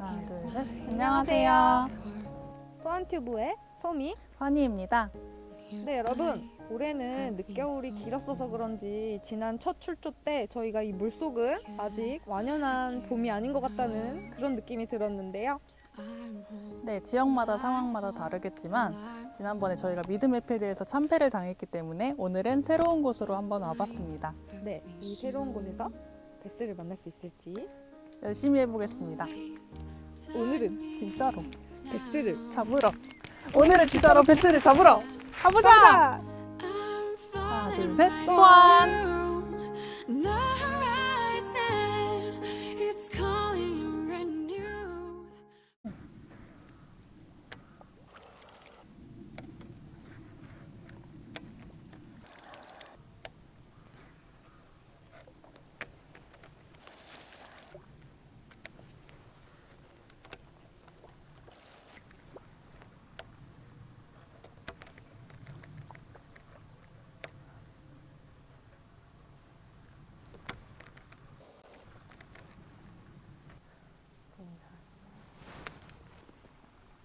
하나, 둘, 셋. 안녕하세요. 소환튜브의 소미. 환희입니다. 네, 여러분. 올해는 늦겨울이 길었어서 그런지 지난 첫 출조 때 저희가 이 물속은 아직 완연한 봄이 아닌 것 같다는 그런 느낌이 들었는데요. 네, 지역마다 상황마다 다르겠지만 지난번에 저희가 믿음의 필드에서 참패를 당했기 때문에 오늘은 새로운 곳으로 한번 와봤습니다. 네, 이 새로운 곳에서 베스를 만날 수 있을지 열심히 해보겠습니다. 오늘은 진짜로 베스를 잡으러. 오늘은 진짜로 베스를 잡으러 가보자! 하나, 둘, 셋. 소환!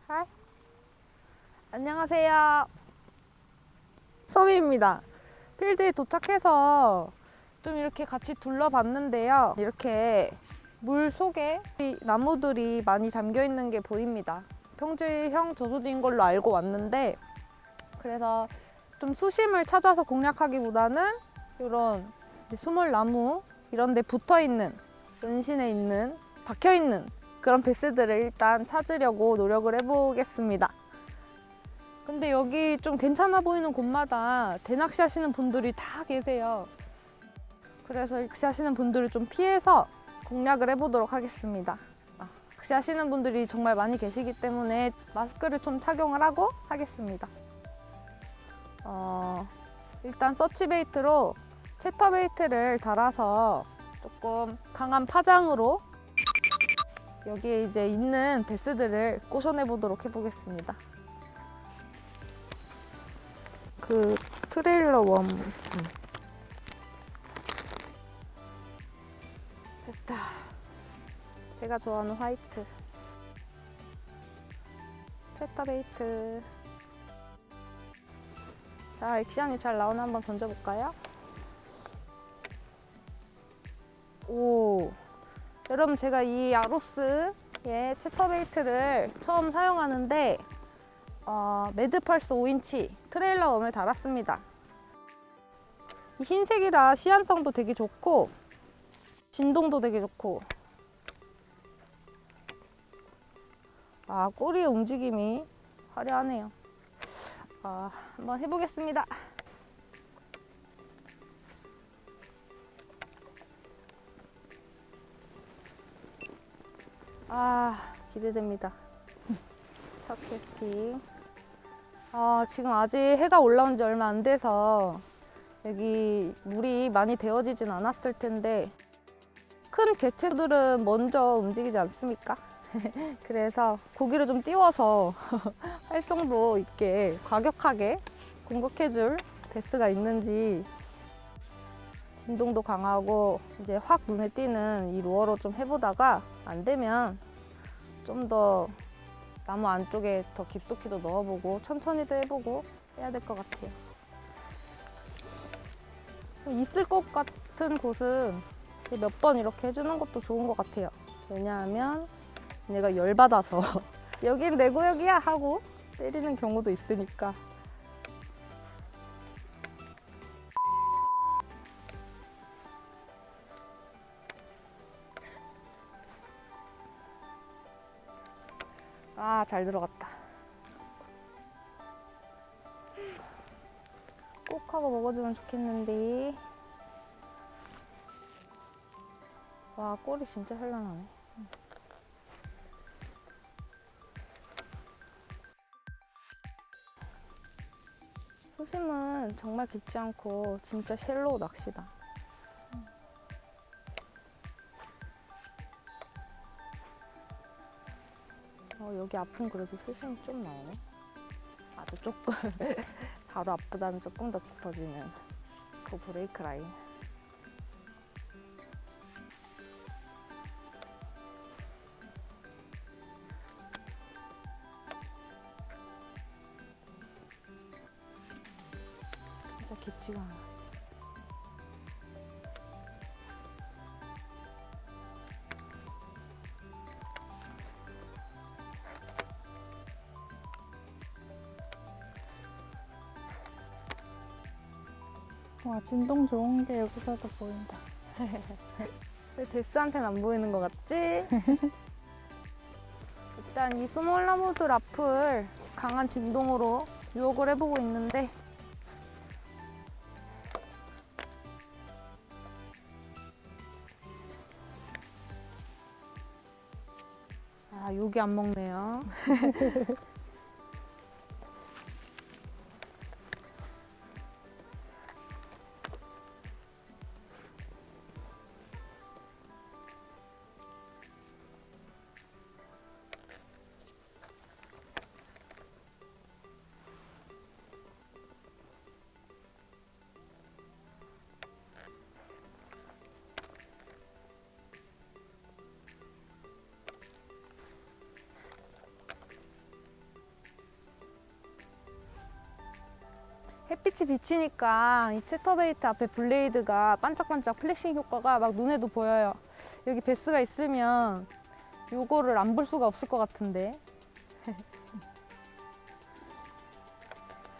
하이. 안녕하세요. 소미입니다. 필드에 도착해서 좀 이렇게 같이 둘러봤는데요. 이렇게 물 속에 나무들이 많이 잠겨 있는 게 보입니다. 평지형 저수지인 걸로 알고 왔는데 그래서 좀 수심을 찾아서 공략하기보다는 이런 수몰 나무 이런 데 붙어 있는 은신에 있는 박혀 있는 그런 베스들을 일단 찾으려고 노력을 해보겠습니다. 근데 여기 좀 괜찮아 보이는 곳마다 대낚시 하시는 분들이 다 계세요. 그래서 낚시 하시는 분들을 좀 피해서 공략을 해보도록 하겠습니다. 낚시 하시는 분들이 정말 많이 계시기 때문에 마스크를 좀 착용을 하고 하겠습니다. 일단 서치 베이트로 채터 베이트를 달아서 조금 강한 파장으로 여기에 이제 있는 베스들을 꼬셔내 보도록 해보겠습니다. 그 트레일러 웜 됐다. 제가 좋아하는 화이트 채터 베이트. 자, 액션이 잘 나오나 한번 던져볼까요? 오, 여러분 제가 이 아로스의 채터 베이트를 처음 사용하는데 매드펄스 5인치 트레일러 웜을 달았습니다. 이 흰색이라 시안성도 되게 좋고 진동도 되게 좋고 꼬리의 움직임이 화려하네요. 한번 해보겠습니다. 기대됩니다. 첫 캐스팅. 지금 아직 해가 올라온 지 얼마 안 돼서 여기 물이 많이 데워지진 않았을 텐데 큰 개체들은 먼저 움직이지 않습니까? 그래서 고기를 좀 띄워서 활성도 있게 과격하게 공격해줄 베스가 있는지 진동도 강하고 이제 확 눈에 띄는 이 루어로 좀 해보다가 안 되면 좀 더 나무 안쪽에 더 깊숙이도 넣어보고 천천히도 해보고 해야 될 것 같아요. 있을 것 같은 곳은 몇 번 이렇게 해주는 것도 좋은 것 같아요. 왜냐하면 얘가 열받아서 여긴 내 구역이야 하고 때리는 경우도 있으니까. 잘 들어갔다. 꼭 하고 먹어주면 좋겠는데. 와, 꼬리 진짜 현란하네. 수심은 정말 깊지 않고 진짜 쉘로우 낚시다. 여기 앞은 그래도 수심이 좀 나오네. 아주 조금 바로 앞보다는 조금 더 깊어지는 그 브레이크 라인. 보이지가 않아. 와, 진동 좋은 게 여기서도 보인다. 왜 데스한테는 안 보이는 것 같지? 일단 이 스몰라무드 라프를 강한 진동으로 유혹을 해보고 있는데 아, 여기 안 먹네요. 햇빛이 비치니까 이 채터베이트 앞에 블레이드가 반짝반짝 플래싱 효과가 막 눈에도 보여요. 여기 베스가 있으면 요거를 안 볼 수가 없을 것 같은데.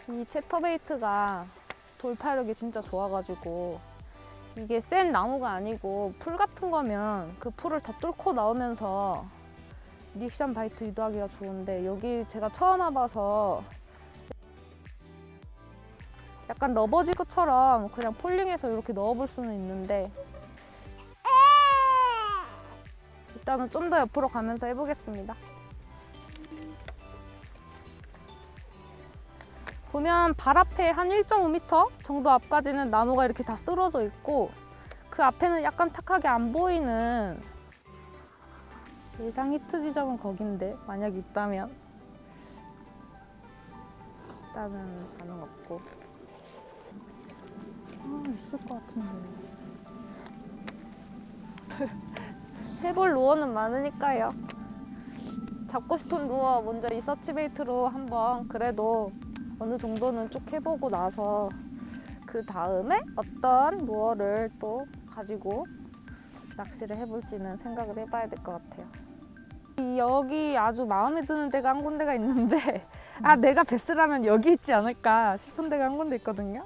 이 채터베이트가 돌파력이 진짜 좋아가지고 이게 센 나무가 아니고 풀 같은 거면 그 풀을 다 뚫고 나오면서 리액션 바이트 유도하기가 좋은데 여기 제가 처음 와봐서 약간 러버지그처럼 그냥 폴링해서 이렇게 넣어볼 수는 있는데 일단은 좀 더 옆으로 가면서 해보겠습니다. 보면 발 앞에 한 1.5m 정도 앞까지는 나무가 이렇게 다 쓰러져 있고 그 앞에는 약간 탁하게 안 보이는 예상 히트 지점은 거긴데 만약 있다면 일단은 반응 없고 있을 것 같은데. 해볼 루어는 많으니까요. 잡고 싶은 루어 먼저 리서치 베이트로 한번 그래도 어느 정도는 쭉 해보고 나서 그 다음에 어떤 루어를 또 가지고 낚시를 해볼지는 생각을 해봐야 될 것 같아요. 여기 아주 마음에 드는 데가 한 군데가 있는데 아, 내가 베스라면 여기 있지 않을까 싶은 데가 한 군데 있거든요.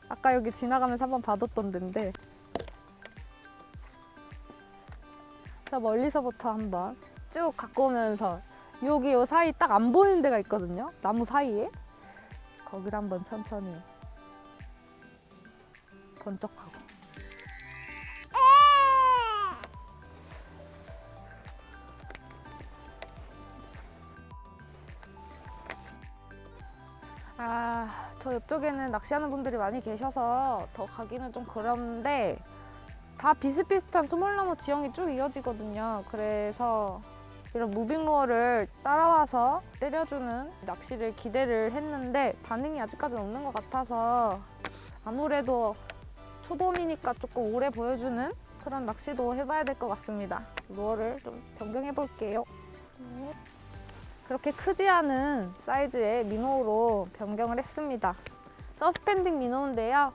아까 여기 지나가면서 한번 봐뒀던 데인데 저 멀리서부터 한번 쭉 갖고 오면서 여기 요 사이 딱 안 보이는 데가 있거든요. 나무 사이에 거기를 한번 천천히 번쩍하고 아, 저 옆쪽에는 낚시하는 분들이 많이 계셔서 더 가기는 좀 그런데 다 비슷비슷한 스몰나무 지형이 쭉 이어지거든요. 그래서 이런 무빙 루어를 따라와서 때려주는 낚시를 기대를 했는데 반응이 아직까지는 없는 것 같아서 아무래도 초봄이니까 조금 오래 보여주는 그런 낚시도 해봐야 될 것 같습니다. 루어를 좀 변경해 볼게요. 그렇게 크지 않은 사이즈의 미노우로 변경을 했습니다. 서스펜딩 미노우인데요.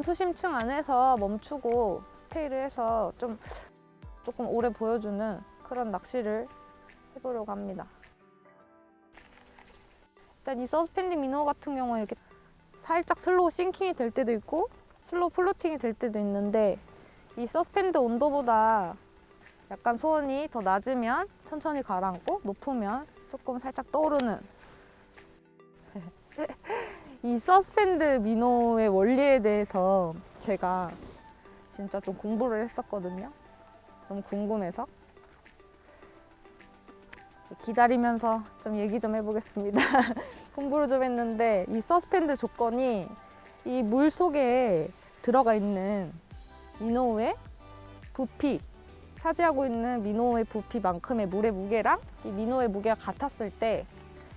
수심층 안에서 멈추고 스테이를 해서 조금 오래 보여주는 그런 낚시를 해보려고 합니다. 일단 이 서스펜딩 미노우 같은 경우는 이렇게 살짝 슬로우 싱킹이 될 때도 있고 슬로우 플로팅이 될 때도 있는데 이 서스펜드 온도보다 약간 소원이 더 낮으면 천천히 가라앉고 높으면 조금 살짝 떠오르는 이 서스펜드 미노의 원리에 대해서 제가 진짜 좀 공부를 했었거든요. 너무 궁금해서 기다리면서 좀 얘기 좀 해보겠습니다. 공부를 좀 했는데 이 서스펜드 조건이 이 물 속에 들어가 있는 미노의 부피 차지하고 있는 미노의 부피만큼의 물의 무게랑 이 미노의 무게가 같았을 때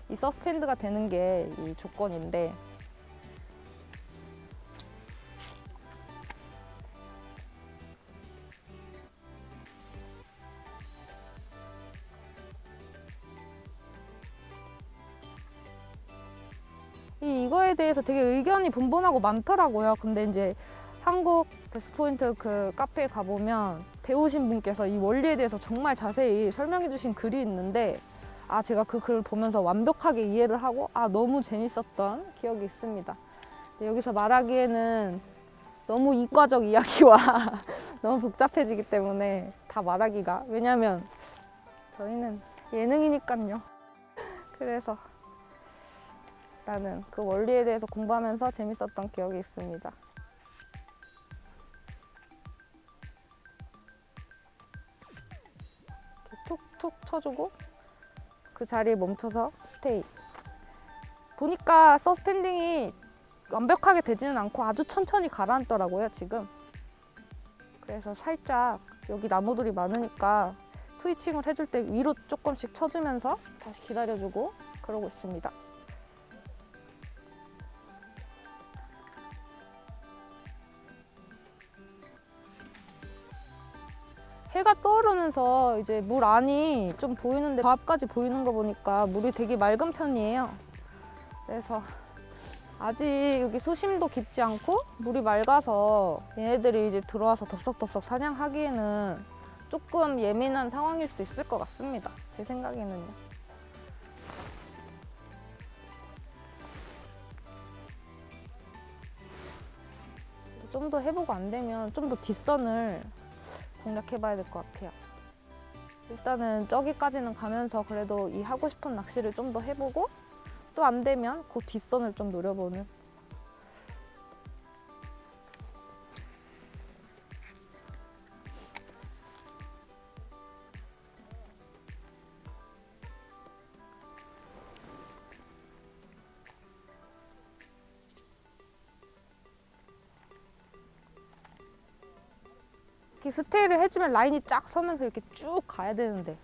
이 서스펜드가 되는 게 이 조건인데 이거에 대해서 되게 의견이 분분하고 많더라고요. 근데 이제 한국 베스트포인트 그 카페에 가보면 배우신 분께서 이 원리에 대해서 정말 자세히 설명해 주신 글이 있는데 제가 그 글을 보면서 완벽하게 이해를 하고 너무 재밌었던 기억이 있습니다. 근데 여기서 말하기에는 너무 이과적 이야기와 너무 복잡해지기 때문에 다 말하기가, 왜냐면 저희는 예능이니까요. 그래서 나는 그 원리에 대해서 공부하면서 재밌었던 기억이 있습니다. 툭툭 쳐주고 그 자리에 멈춰서 스테이. 보니까 서스펜딩이 완벽하게 되지는 않고 아주 천천히 가라앉더라고요, 지금. 그래서 살짝 여기 나무들이 많으니까 트위칭을 해줄 때 위로 조금씩 쳐주면서 다시 기다려주고 그러고 있습니다. 해가 떠오르면서 이제 물 안이 좀 보이는데 저 앞까지 보이는 거 보니까 물이 되게 맑은 편이에요. 그래서 아직 여기 수심도 깊지 않고 물이 맑아서 얘네들이 이제 들어와서 덥석덥석 사냥하기에는 조금 예민한 상황일 수 있을 것 같습니다. 제 생각에는요. 좀 더 해보고 안 되면 좀 더 뒷선을 공략해봐야 될 것 같아요. 일단은 저기까지는 가면서 그래도 이 하고 싶은 낚시를 좀 더 해보고 또 안 되면 그 뒷선을 좀 노려보는. 이렇게 스테이를 해주면 라인이 쫙 서면서 이렇게 쭉 가야 되는데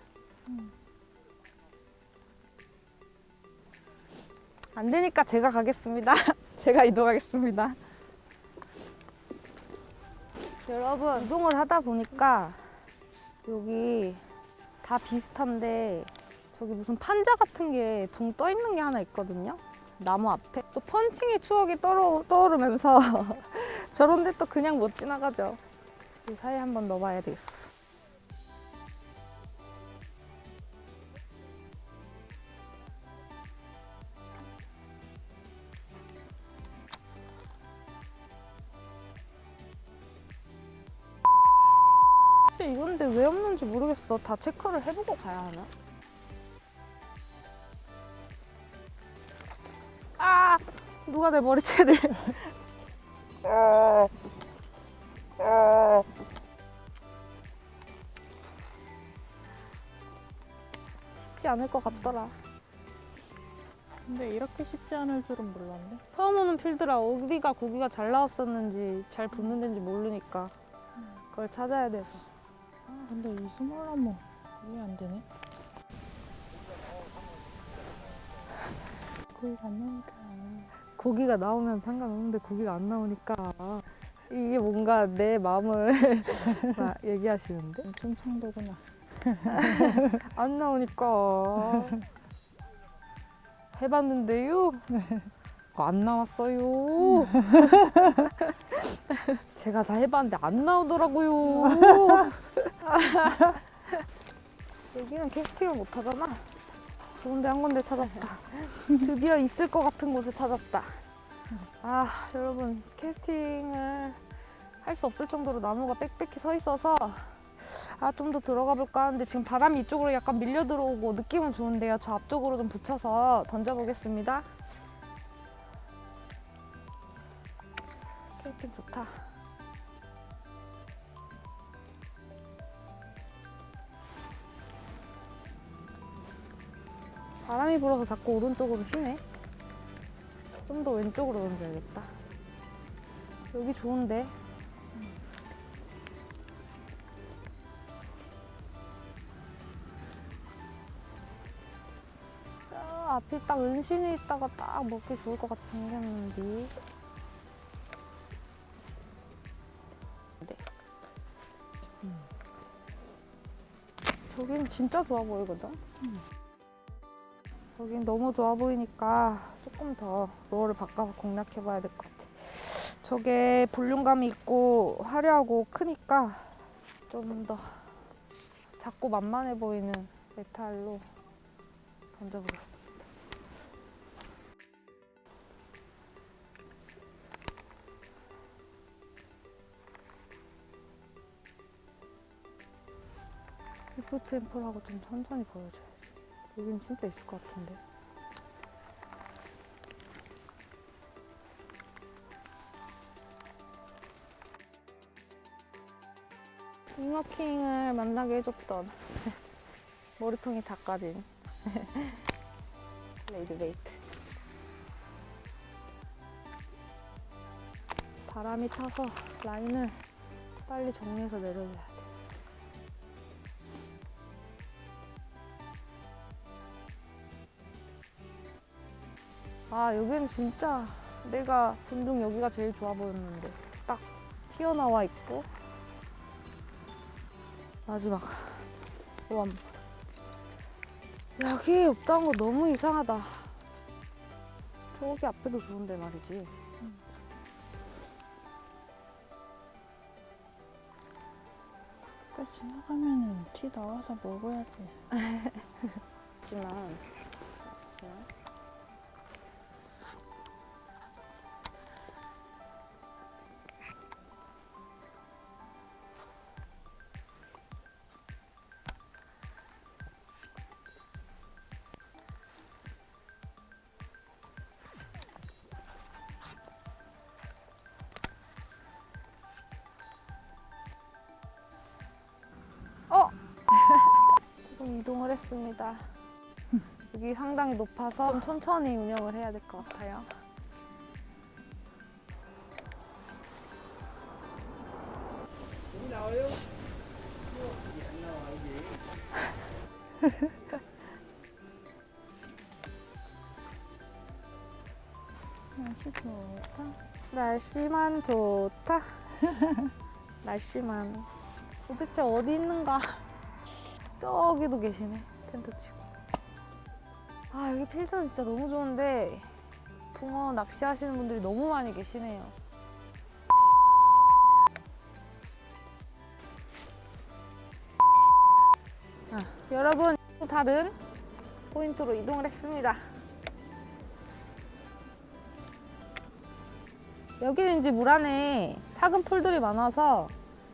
안 되니까 제가 가겠습니다. 제가 이동하겠습니다. 여러분, 이동을 하다 보니까 여기 다 비슷한데 저기 무슨 판자 같은 게 붕 떠 있는 게 하나 있거든요. 나무 앞에. 또 펀칭의 추억이 떠오르면서 저런 데 또 그냥 못 지나가죠. 이 사이에 한번 넣어봐야 되겠어. 이건데 왜 없는지 모르겠어. 다 체크를 해보고 가야 하나? 누가 내 머리채를 쉽지 않을 것 같더라. 근데 이렇게 쉽지 않을 줄은 몰랐네. 처음 오는 필드라 어디가 고기가 잘 나왔었는지 잘 붙는 데인지 모르니까 그걸 찾아야 돼서. 근데 이 스몰라모 왜 안 되네? 고기가 안 나오니까. 고기가 나오면 상관없는데 고기가 안 나오니까 이게 뭔가 내 마음을 막 얘기하시는데? 충청도구나. 안 나오니까 해봤는데요? 안 나왔어요. 제가 다 해봤는데 안 나오더라고요. 여기는 캐스팅을 못 하잖아. 좋은데 한 군데 찾았다. 드디어 있을 것 같은 곳을 찾았다. 여러분, 캐스팅을 할 수 없을 정도로 나무가 빽빽히 서 있어서 좀 더 들어가 볼까 하는데 지금 바람이 이쪽으로 약간 밀려 들어오고 느낌은 좋은데요. 저 앞쪽으로 좀 붙여서 던져보겠습니다. 캐스팅 좋다. 바람이 불어서 자꾸 오른쪽으로 휘네. 좀 더 왼쪽으로 던져야겠다. 여기 좋은데. 앞에 딱 은신이 있다가 딱 먹기 좋을 것 같이 생겼는데. 네. 저기는 진짜 좋아 보이거든. 여긴 너무 좋아 보이니까 조금 더 롤을 바꿔서 공략해봐야 될 것 같아. 저게 볼륨감이 있고 화려하고 크니까 좀 더 작고 만만해 보이는 메탈로 던져보겠습니다. 리프트 앰플하고 좀 천천히 보여줘야지. 여긴 진짜 있을 것 같은데. 잉어킹을 만나게 해줬던 머리통이 다 까진 레이드베이트. 바람이 타서 라인을 빨리 정리해서 내려줘야 돼. 아, 여기는 진짜 내가 본 중 여기가 제일 좋아 보였는데 딱 튀어나와 있고. 마지막 원. 여기 없다는 거 너무 이상하다. 저기 앞에도 좋은데 말이지. 지나가면은 티 나와서 먹어야지. 하지만 조금 이동을 했습니다. 여기 상당히 높아서 좀 천천히 운영을 해야 될 것 같아요. 나와요? 안 나와 이게. 날씨 좋다. 날씨만 좋다. 날씨만. 도대체 어디 있는가? 저기도 계시네. 텐트 치고. 아, 여기 필전 진짜 너무 좋은데 붕어 낚시하시는 분들이 너무 많이 계시네요. 여러분, 또 다른 포인트로 이동을 했습니다. 여기는 이제 물 안에 작은 풀들이 많아서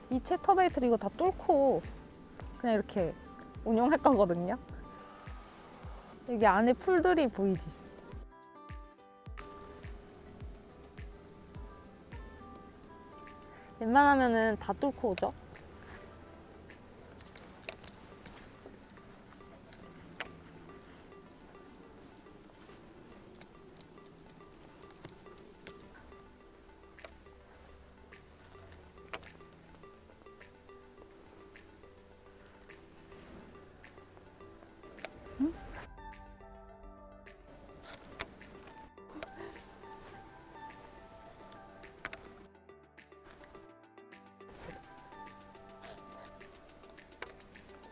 이 채터베이트를 이거 다 뚫고 그냥 이렇게 운영할 거거든요. 여기 안에 풀들이 보이지? 웬만하면은 다 뚫고 오죠.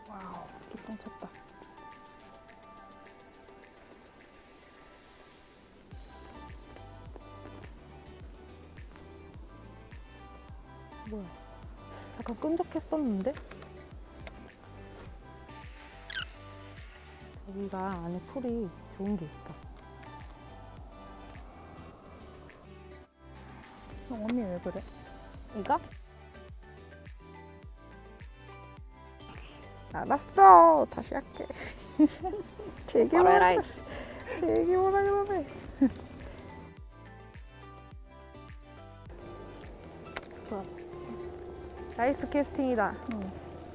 와우, 기똥 쳤다. 뭐야? 약간 끈적했었는데? 여기가 안에 풀이 좋은 게 있다. 언니 왜 그래? 이거? 알았어. 다시 할게. 되게 뭐라 되게 뭐라 그러네. 좋아. 나이스 캐스팅이다.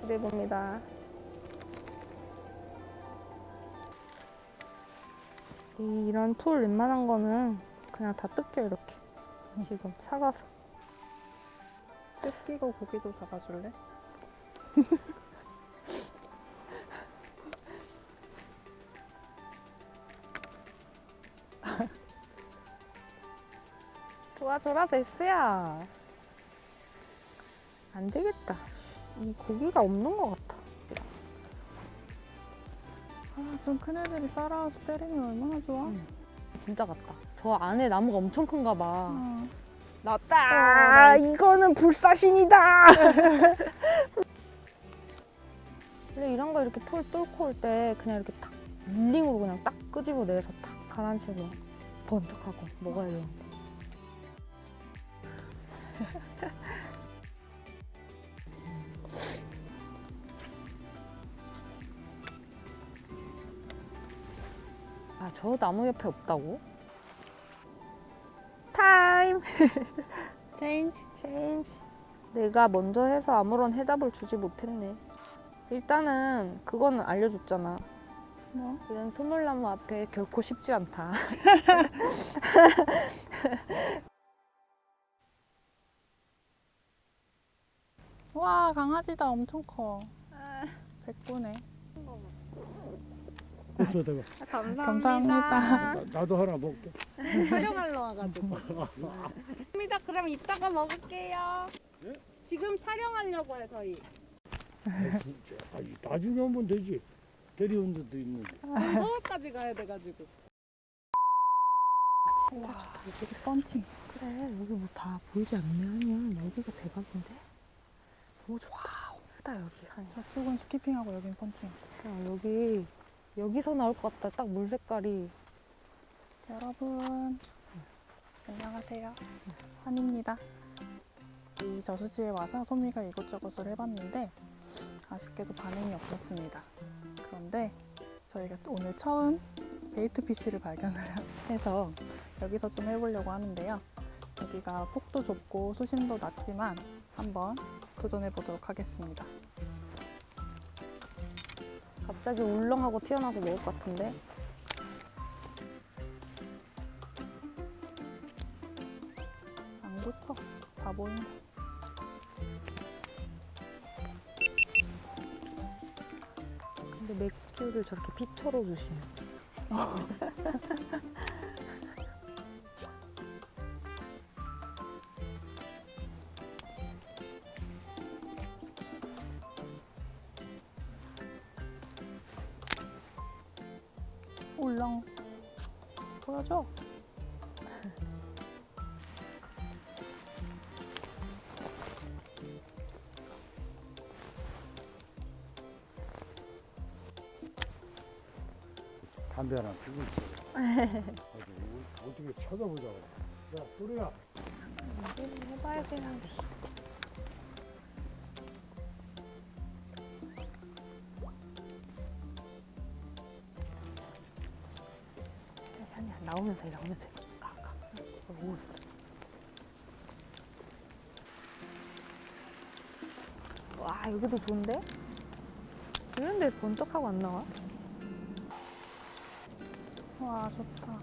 기대해봅니다. 이런 풀 웬만한 거는 그냥 다 뜯겨 이렇게. 지금 사가서. 뜯기고 고기도 잡아줄래? 도와줘라 데스야. 안 되겠다. 이 고기가 없는 것 같아. 아, 좀 큰 애들이 따라와서 때리면 얼마나 좋아? 진짜 같다. 저 안에 나무가 엄청 큰가 봐. 어. 났다. 이거는 불사신이다. 원래 이런 거 이렇게 풀 뚫고 올 때 그냥 이렇게 탁 밀링으로 그냥 딱 끄집어내서 탁 가라앉혀서 번쩍하고 먹어야 되는데. 아, 저 나무 옆에 없다고? 타임! 체인지. 내가 먼저 해서 아무런 해답을 주지 못했네. 일단은 그거는 알려줬잖아. 뭐? 이런 스물나무 앞에 결코 쉽지 않다. 와, 강아지다. 엄청 커. 백구네. 됐어, 내가. 감사합니다. 나도 하나 먹게. 촬영하러 와가지고. 입니다. 그럼 이따가 먹을게요. 예? 지금 촬영하려고요, 저희. 진짜. 아니, 나중에 오면 되지. 데려온 데도 있는데. 서울까지 가야 돼가지고. 진짜 여기 펀칭. 그래, 여기 뭐 다 보이지 않네 하면 여기가 대박인데? 너무 좋아. 크다, 여기. 저쪽은 스키핑하고 여긴 펀칭. 여기서 나올 것 같다. 딱 물 색깔이. 여러분, 안녕하세요. 한입니다. 이 저수지에 와서 소미가 이것저것을 해봤는데 아쉽게도 반응이 없었습니다. 그런데 저희가 오늘 처음 베이트 피쉬를 발견을 해서 여기서 좀 해보려고 하는데요. 여기가 폭도 좁고 수심도 낮지만 한번 도전해 보도록 하겠습니다. 갑자기 울렁하고 튀어나와서 먹을 것 같은데? 안 붙어. 다 보인다. 근데 맥주를 저렇게 피처로 주시네. 울렁. 보여줘. 담배 하나 피고 있어. 어떻게 찾아보자고. 야, 소리야. 해봐야 되는데. 아니야, 나오면서 해. 가. 오고 있어. 와, 여기도 좋은데? 이런데 번쩍하고 안 나와? 와, 좋다.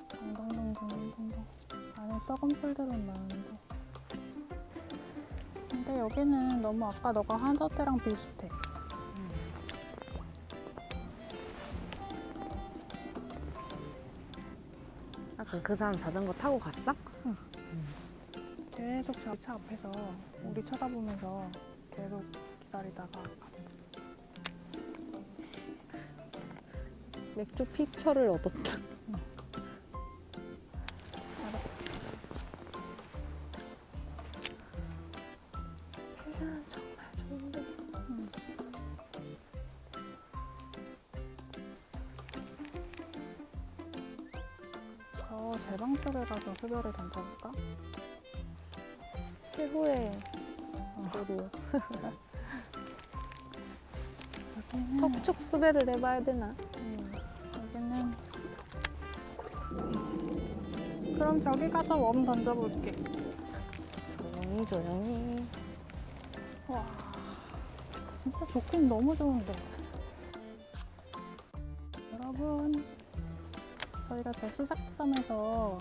동동동동동동. 안에 썩은 풀들은 많은데. 근데 여기는 너무 아까 너가 하던 때랑 비슷해. 아까 그 사람 자전거 타고 갔어? 계속 저 차 앞에서 우리 쳐다보면서 계속 기다리다가 갔어. 맥주 피처를 얻었다. 회사는 정말 좋은데. 저 제방 쪽에 가서 수별을 던져볼까? 최후의 저도. 여기는 석축 수배를 해봐야 되나? 여기는 그럼 저기 가서 웜 던져볼게. 조용히 조용히 조용히. 와, 진짜 좋긴 너무 좋은데. 여러분, 저희가 저 시삭시삼에서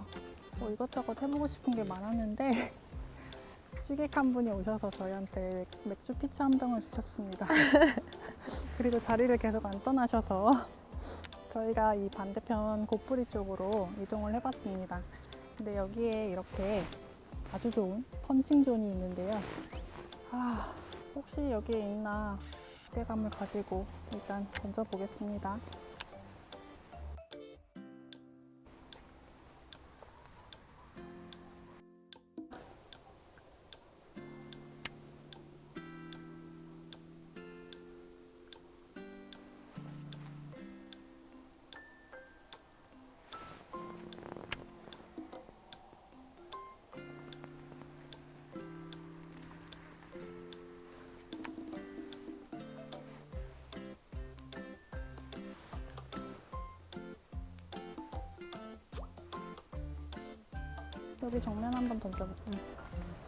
뭐 이것저것 해보고 싶은 게 많았는데 시객한 분이 오셔서 저희한테 맥주 피치 한 병을 주셨습니다. 그리고 자리를 계속 안 떠나셔서 저희가 이 반대편 고프리 쪽으로 이동을 해봤습니다. 근데 여기에 이렇게 아주 좋은 펀칭존이 있는데요. 아, 혹시 여기에 있나 기대감을 가지고 일단 던져보겠습니다. 여기 정면 한번 던져볼게요.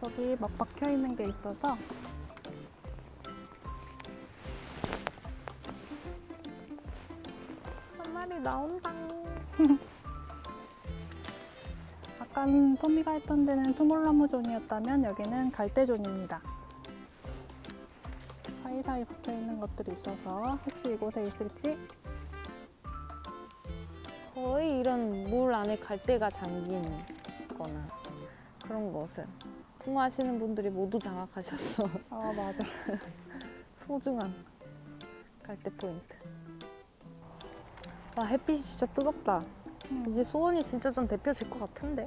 저기 막 박혀 있는 게 있어서 한 마리 나온다. 아까 소미가 했던 데는 투몰나무존이었다면 여기는 갈대존입니다. 사이사이 박혀 있는 것들이 있어서 혹시 이곳에 있을지. 거의 이런 물 안에 갈대가 잠긴 거나 그런 것은 통화하시는 분들이 모두 장악하셔서 아, 맞아. 소중한 갈대 포인트. 와, 햇빛이 진짜 뜨겁다. 이제 수원이 진짜 좀 대표질 것 같은데.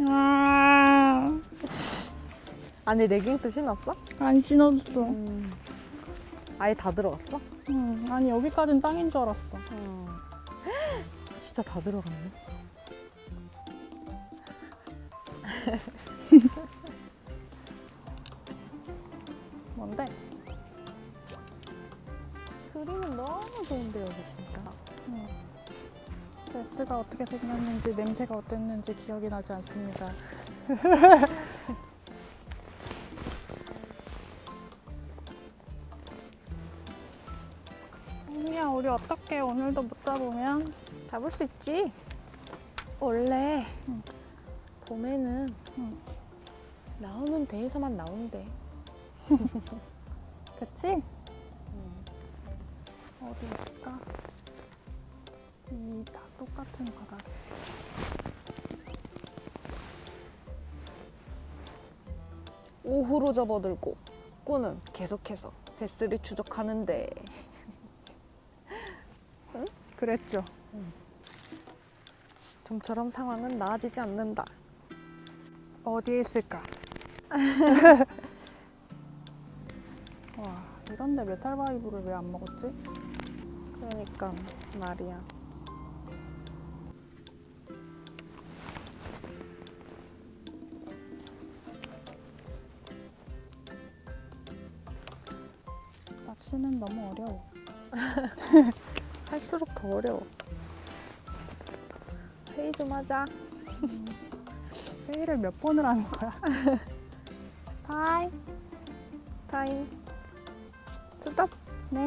아, 안에 레깅스 신었어? 안 신었어. 아예 다 들어갔어? 아니 여기까지는 땅인 줄 알았어. 진짜 다 들어갔네. 뭔데? 그림은 너무 좋은데 여기 진짜. 베스가 어떻게 생겼는지 냄새가 어땠는지 기억이 나지 않습니다. 언니야, 우리 어떡해? 오늘도 못 잡으면? 잡을 수 있지. 원래 응. 봄에는 응. 나오는 데에서만 나온대. 그치? 어디 있을까? 이 다 똑같은 바닥에. 오후로 접어들고 꾸는 계속해서 베스를 추적하는데 그랬죠. 좀처럼 상황은 나아지지 않는다. 어디에 있을까? 와, 이런데 메탈 바이브를 왜 안 먹었지? 그러니까 말이야. 낚시는 너무 어려워. 할수록 더 어려워. 회의 좀 하자. 회의를 몇 번을 하는 거야? 바이. 타임. 스톱. 네.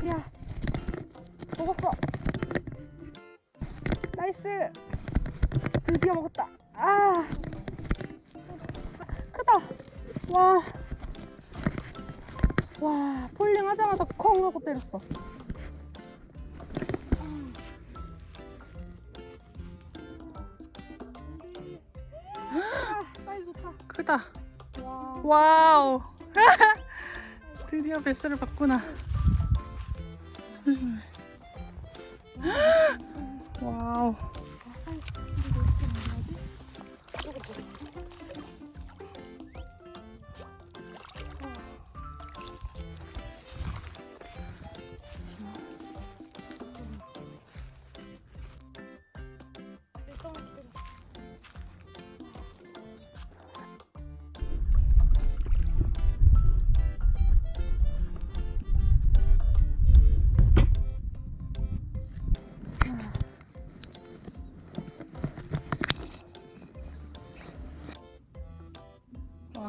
야, 먹었어. 나이스. 드디어 먹었다. 아, 크다. 와, 와, 폴링 하자마자 콩 하고 때렸어. 사이즈 좋다. 크다. 와, 와우. 드디어 베스를 봤구나. 와우.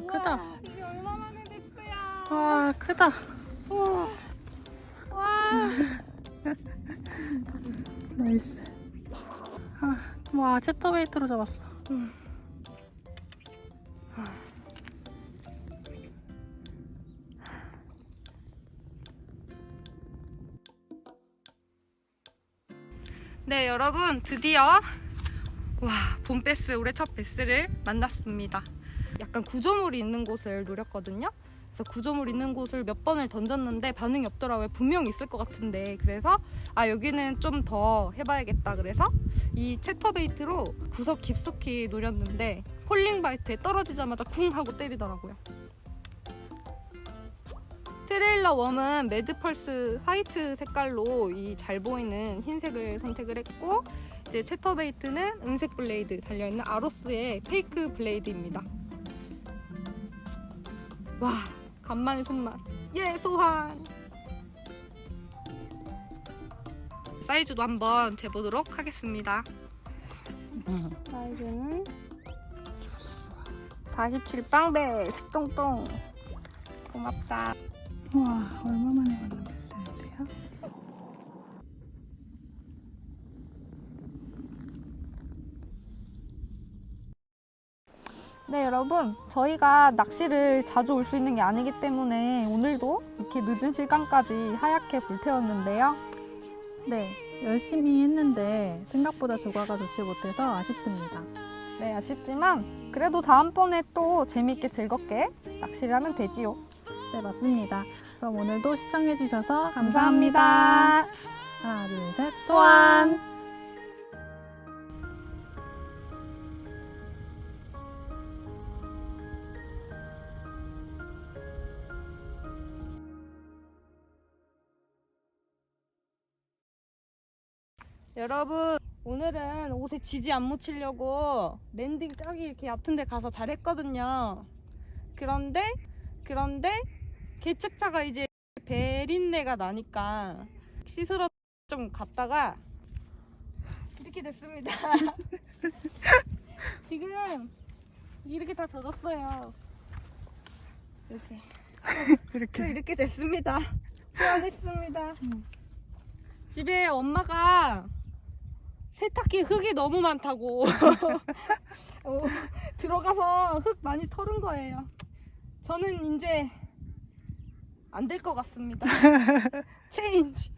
크다. 우와, 이게 얼마만에 됐어요. 와, 크다. 우와. 와. 나이스. 와, 채터베이트로 잡았어. 네, 여러분 드디어 와, 봄베스, 올해 첫 베스를 만났습니다. 약간 구조물이 있는 곳을 노렸거든요. 그래서 구조물 있는 곳을 몇 번을 던졌는데 반응이 없더라고요. 분명히 있을 것 같은데. 그래서 여기는 좀 더 해봐야겠다. 그래서 이 채터베이트로 구석 깊숙이 노렸는데 폴링 바이트에 떨어지자마자 쿵 하고 때리더라고요. 트레일러 웜은 매드펄스 화이트 색깔로 이 잘 보이는 흰색을 선택을 했고, 이제 채터베이트는 은색 블레이드 달려있는 아로스의 페이크 블레이드입니다. 와, 간만에 손맛. 예, 소환! 사이즈도 한번 재보도록 하겠습니다. 사이즈는 47 빵배 똥똥. 고맙다. 와, 얼마만에 만난 베스인데요? 네, 여러분, 저희가 낚시를 자주 올 수 있는 게 아니기 때문에 오늘도 이렇게 늦은 시간까지 하얗게 불태웠는데요. 네, 열심히 했는데 생각보다 조과가 좋지 못해서 아쉽습니다. 네, 아쉽지만 그래도 다음번에 또 재밌게 즐겁게 낚시를 하면 되지요. 네, 맞습니다. 그럼 오늘도 시청해주셔서 감사합니다. 하나, 둘, 셋, 소환! 여러분, 오늘은 옷에 지지 안 묻히려고 랜딩 저기 이렇게 얕은 데 가서 잘했거든요. 그런데 개측차가 이제 베린내가 나니까 씻으러 좀 갔다가 이렇게 됐습니다. 지금 이렇게 다 젖었어요. 이렇게 됐습니다. 소환했습니다. 집에 엄마가 세탁기 흙이 너무 많다고 들어가서 흙 많이 털은 거예요. 저는 이제 안 될 것 같습니다. 체인지.